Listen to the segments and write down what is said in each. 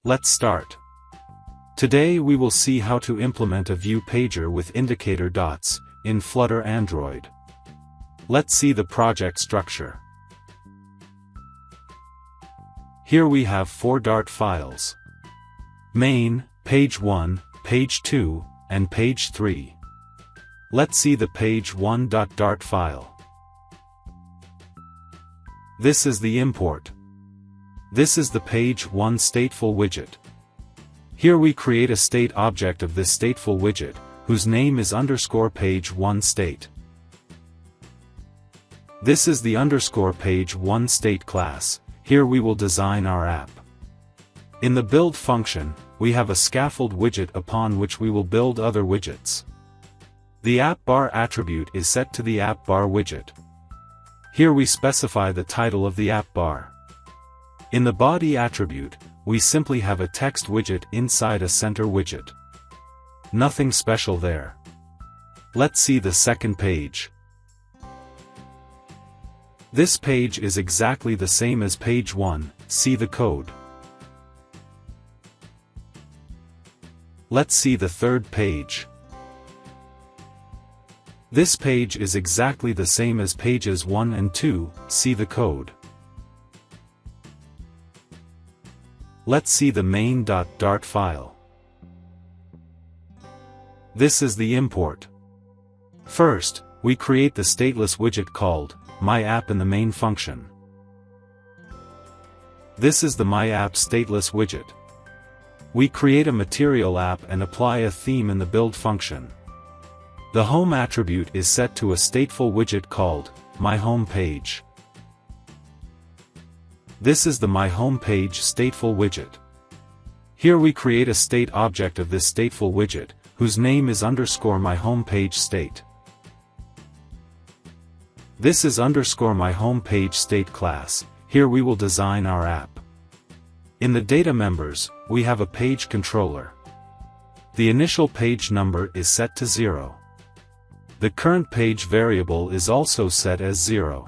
Let's start. Today we will see how to implement a view pager with indicator dots in Flutter Android. Let's see the project structure. Here we have 4 Dart files: main, page 1, page 2, and page 3. Let's see the page 1.dart file. This is the import. This is the page 1 stateful widget. Here we create a state object of this stateful widget, whose name is _page 1 state. This is the _page 1 state class. Here we will design our app. In the build function, we have a scaffold widget upon which we will build other widgets. The app bar attribute is set to the app bar widget. Here we specify the title of the app bar. In the body attribute, we simply have a text widget inside a center widget. Nothing special there. Let's see the second page. This page is exactly the same as page 1, see the code. Let's see the third page. This page is exactly the same as pages 1 and 2, see the code. Let's see the main.dart file. This is the import. First, we create the stateless widget called MyApp in the main function. This is the MyApp stateless widget. We create a material app and apply a theme in the build function. The home attribute is set to a stateful widget called MyHomePage. This is the MyHomePage stateful widget. Here we create a state object of this stateful widget, whose name is _MyHomePage state. This is _MyHomePage state class. Here we will design our app. In the data members, we have a page controller. The initial page number is set to 0. The current page variable is also set as 0.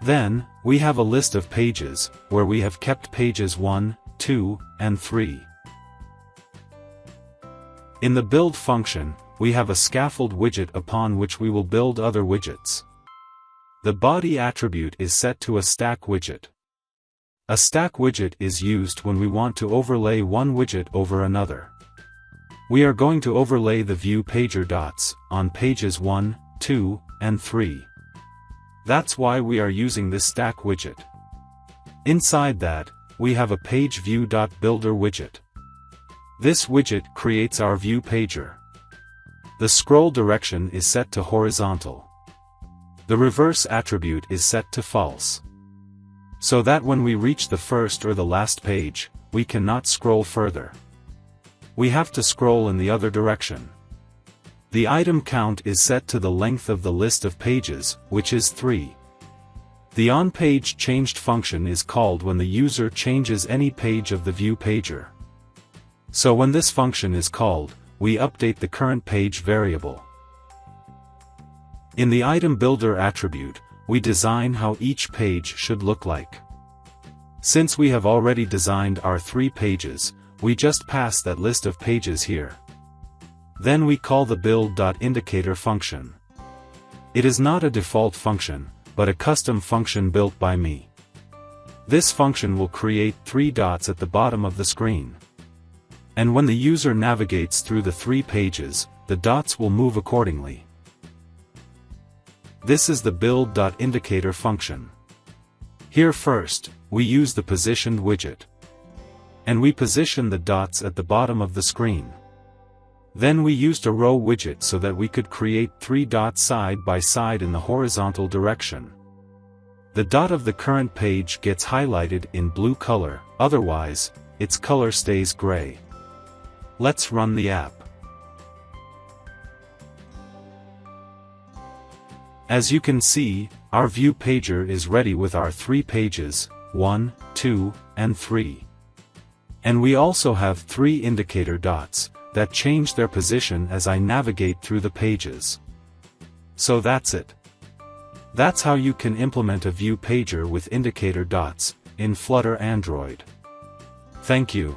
Then, we have a list of pages, where we have kept pages 1, 2, and 3. In the build function, we have a scaffold widget upon which we will build other widgets. The body attribute is set to a stack widget. A stack widget is used when we want to overlay one widget over another. We are going to overlay the view pager dots on pages 1, 2, and 3. That's why we are using this stack widget. Inside that, we have a page view.builder widget. This widget creates our view pager. The scroll direction is set to horizontal. The reverse attribute is set to false. So that when we reach the first or the last page, we cannot scroll further. We have to scroll in the other direction. The item count is set to the length of the list of pages, which is 3. The onPage changed function is called when the user changes any page of the view pager. So when this function is called, we update the current page variable. In the item builder attribute, we design how each page should look like. Since we have already designed our 3 pages, we just pass that list of pages here. Then we call the build.indicator function. It is not a default function, but a custom function built by me. This function will create 3 dots at the bottom of the screen. And when the user navigates through the 3 pages, the dots will move accordingly. This is the build.indicator function. Here first, we use the positioned widget. And we position the dots at the bottom of the screen. Then we used a row widget so that we could create 3 dots side by side in the horizontal direction. The dot of the current page gets highlighted in blue color, otherwise, its color stays gray. Let's run the app. As you can see, our view pager is ready with our 3 pages, 1, 2, and 3. And we also have 3 indicator dots that change their position as I navigate through the pages. So that's it. That's how you can implement a view pager with indicator dots in Flutter Android. Thank you.